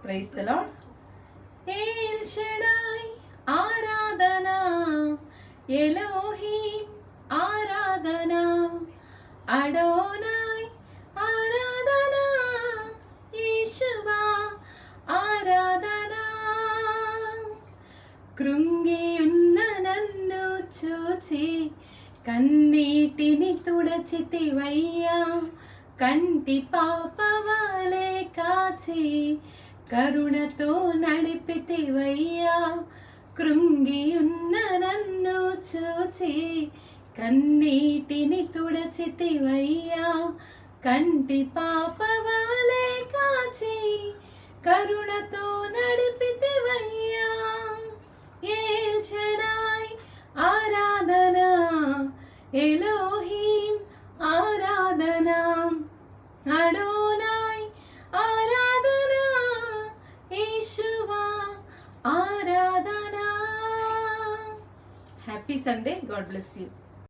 Praise the lord. El Shaddai ఆరాధనా, Elohim ఆరాధనా, అడోనాయ్ ఆరాధనా, యేషువా ఆరాధనా. కృంగి ఉన్న నన్ను చూచి కన్నీటిని తుడచితివయ్యా, కంటి పాపవాలే కాచి కరుణతో నడిపితివయ్యా. కృంగి ఉన్న నన్ను చూచి కన్నీటిని తుడచితివయ్యా, కంటి పాపవాలే కాచి కరుణతో నడిపితివయ్యా. ఎల్ షడాయ్ ఆరాధనా, Elohim Aradhana, Adonai Aradhana, Yeshua Aradhana. Happy Sunday. God bless you.